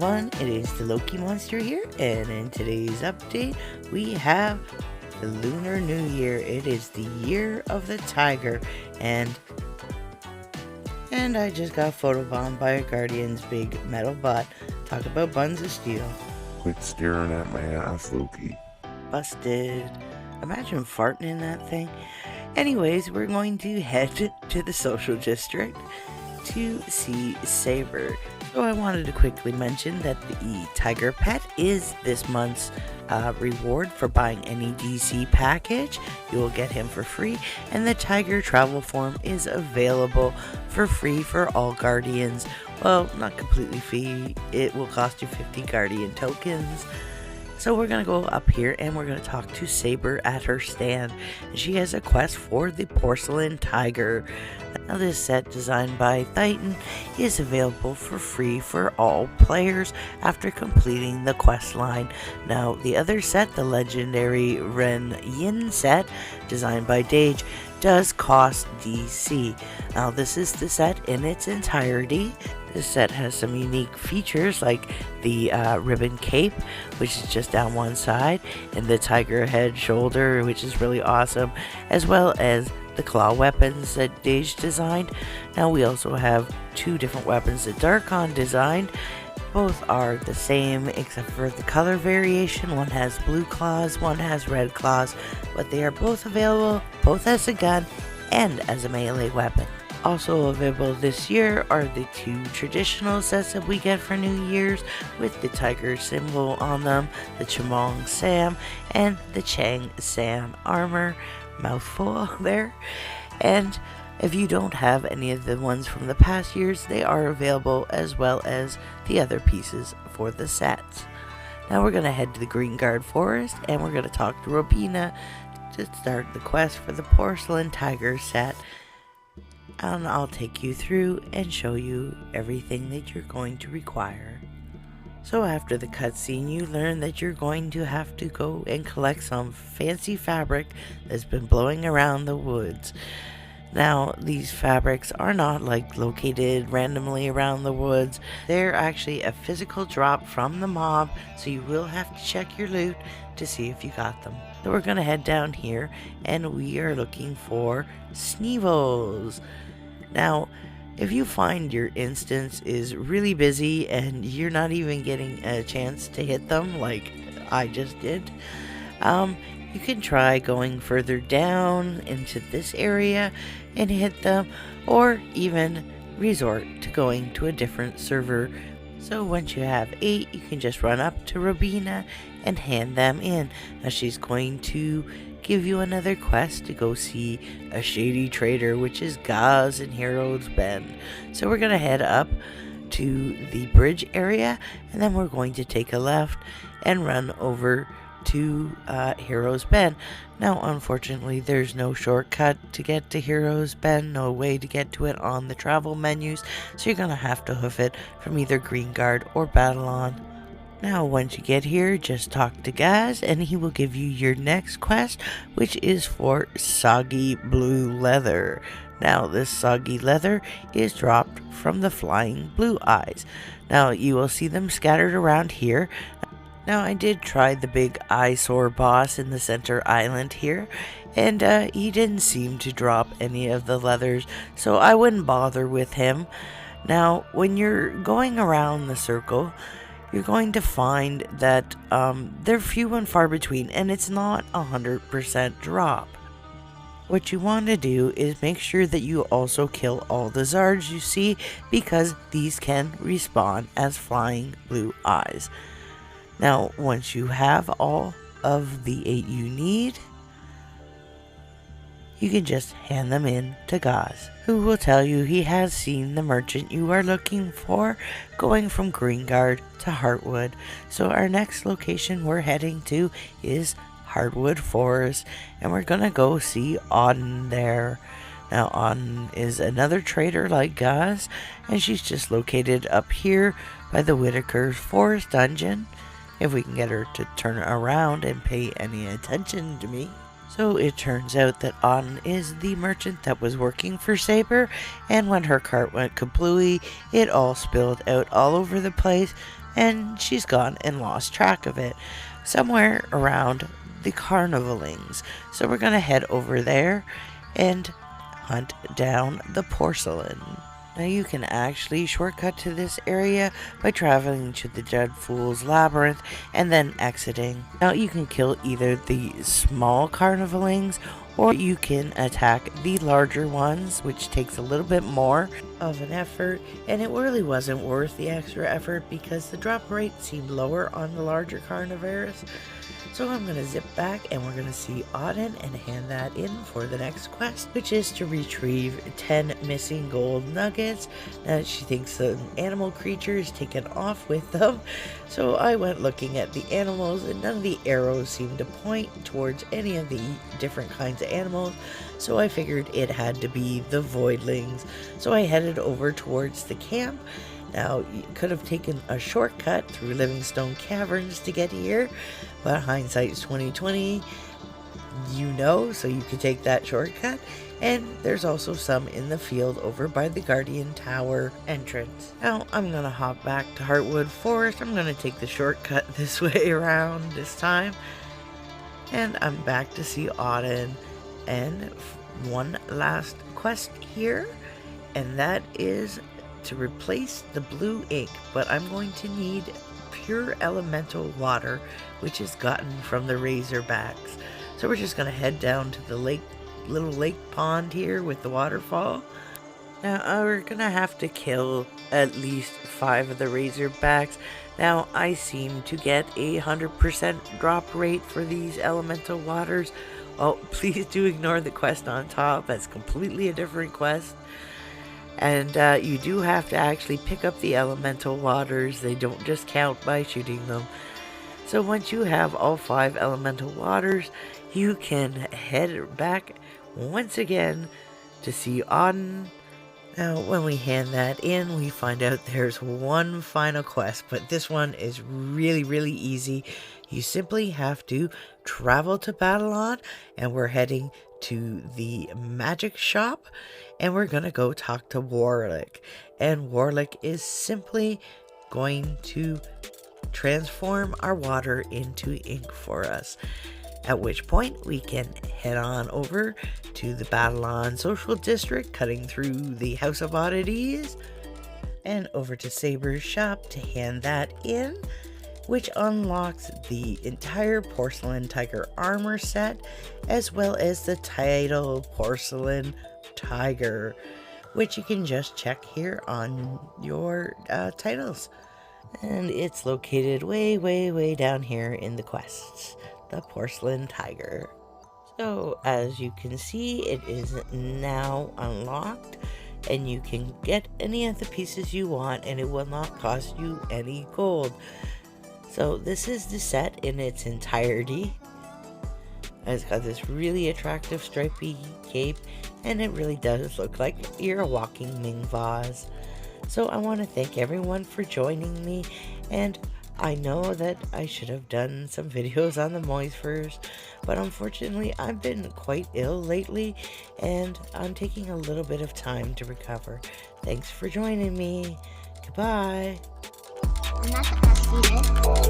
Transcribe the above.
everyone, it is the Loki Monster here, and in today's update, we have the Lunar New Year. It is the year of the tiger, and I just got photobombed by a Guardian's big metal butt. Talk about buns of steel. Quit staring at my ass, Loki. Busted. Imagine farting in that thing. Anyways, we're going to head to the social district to see Saber. So I wanted to quickly mention that the Tiger Pet is this month's reward for buying any DC package. You will get him for free, and the Tiger Travel Form is available for free for all Guardians. Well, not completely free. It will cost you 50 Guardian tokens. So we're going to go up here and we're going to talk to Saber at her stand. She has a quest for the Porcelain Tiger. Now this set, designed by Titan, is available for free for all players after completing the quest line. Now the other set, the legendary Ren Yin Set, designed by Dage, does cost DC. Now this is the set in its entirety. This set has some unique features like the ribbon cape, which is just down one side, and the tiger head shoulder, which is really awesome, as well as the claw weapons that Dage designed. Now we also have two different weapons that Darkon designed. Both are the same except for the color variation. One has blue claws, one has red claws, but they are both available, both as a gun and as a melee weapon. Also available this year are the two traditional sets that we get for New Year's with the tiger symbol on them, the Chamong Sam and the Chang San armor. Mouthful there. And if you don't have any of the ones from the past years, they are available as well as the other pieces for the sets. Now we're going to head to the Hardwood Forest and we're going to talk to Robina to start the quest for the Porcelain Tiger Set. And I'll take you through and show you everything that you're going to require. So after the cutscene, you learn that you're going to have to go and collect some fancy fabric that's been blowing around the woods. Now, these fabrics are not like located randomly around the woods. They're actually a physical drop from the mob, so you will have to check your loot to see if you got them. So we're going to head down here, and we are looking for Sneevils. Now, if you find your instance is really busy and you're not even getting a chance to hit them like I just did, you can try going further down into this area and hit them, or even resort to going to a different server. So once you have 8, you can just run up to Robina and hand them in. Now she's going to give you another quest to go see a shady trader, which is Gaz in Heroes Bend. So we're going to head up to the bridge area, and then we're going to take a left and run over to Heroes Bend. Now unfortunately there's no shortcut to get to Heroes Bend, no way to get to it on the travel menus, so you're going to have to hoof it from either Green Guard or Battlon. Now once you get here, just talk to Gaz and he will give you your next quest, which is for Soggy Blue Leather. Now this soggy leather is dropped from the flying blue eyes. Now you will see them scattered around here. Now I did try the big eyesore boss in the center island here, and he didn't seem to drop any of the leathers, so I wouldn't bother with him. Now when you're going around the circle, you're going to find that they're few and far between, and it's not 100% drop. What you want to do is make sure that you also kill all the Zards you see, because these can respawn as flying blue eyes. Now once you have all of the 8 you need, you can just hand them in to Gaz, who will tell you he has seen the merchant you are looking for going from Green Guard to Hardwood. So our next location we're heading to is Hardwood Forest, and we're gonna go see Auden there. Now Auden is another trader like Gaz, and she's just located up here by the Whitaker's Forest Dungeon, if we can get her to turn around and pay any attention to me. So it turns out that Auden is the merchant that was working for Saber, and when her cart went kablooey, it all spilled out all over the place and she's gone and lost track of it somewhere around the carnivalings. So we're going to head over there and hunt down the porcelain. Now you can actually shortcut to this area by traveling to the Dead Fool's Labyrinth and then exiting. Now you can kill either the small carnivalings or you can attack the larger ones, which takes a little bit more of an effort, and it really wasn't worth the extra effort because the drop rate seemed lower on the larger carnivores. So I'm going to zip back and we're going to see Auden and hand that in for the next quest, which is to retrieve 10 missing gold nuggets. Now she thinks an animal creature is taken off with them. So I went looking at the animals and none of the arrows seemed to point towards any of the different kinds of animals. So I figured it had to be the voidlings. So I headed over towards the camp. Now, you could have taken a shortcut through Livingstone Caverns to get here, but hindsight's 2020, so you could take that shortcut. And there's also some in the field over by the Guardian Tower entrance. Now, I'm going to hop back to Hardwood Forest. I'm going to take the shortcut this way around this time. And I'm back to see Auden. And one last quest here, and that is to replace the blue ink, but I'm going to need pure elemental water, which is gotten from the Razorbacks. So we're just going to head down to the little lake pond here with the waterfall. Now we're going to have to kill at least 5 of the Razorbacks. Now I seem to get a 100% drop rate for these elemental waters. Oh, please do ignore the quest on top. That's completely a different quest. And you do have to actually pick up the elemental waters. They don't just count by shooting them. So once you have all 5 elemental waters, you can head back once again to see Auden. Now when we hand that in, we find out there's one final quest, but this one is really easy. You simply have to travel to Babylon, and we're heading to the magic shop, and we're gonna go talk to Warlick. And Warlick is simply going to transform our water into ink for us. At which point we can head on over to the Babylon Social District, cutting through the House of Oddities, and over to Saber's shop to hand that in, which unlocks the entire Porcelain Tiger armor set, as well as the title Porcelain Tiger, which you can just check here on your titles. And it's located way down here in the quests, the Porcelain Tiger. So as you can see, it is now unlocked, and you can get any of the pieces you want, and it will not cost you any gold. So this is the set in its entirety. It's got this really attractive stripy cape, and it really does look like you're a walking Ming vase. So I want to thank everyone for joining me, and I know that I should have done some videos on the Mois first, but unfortunately I've been quite ill lately, and I'm taking a little bit of time to recover. Thanks for joining me. Goodbye. I'm not supposed to see this.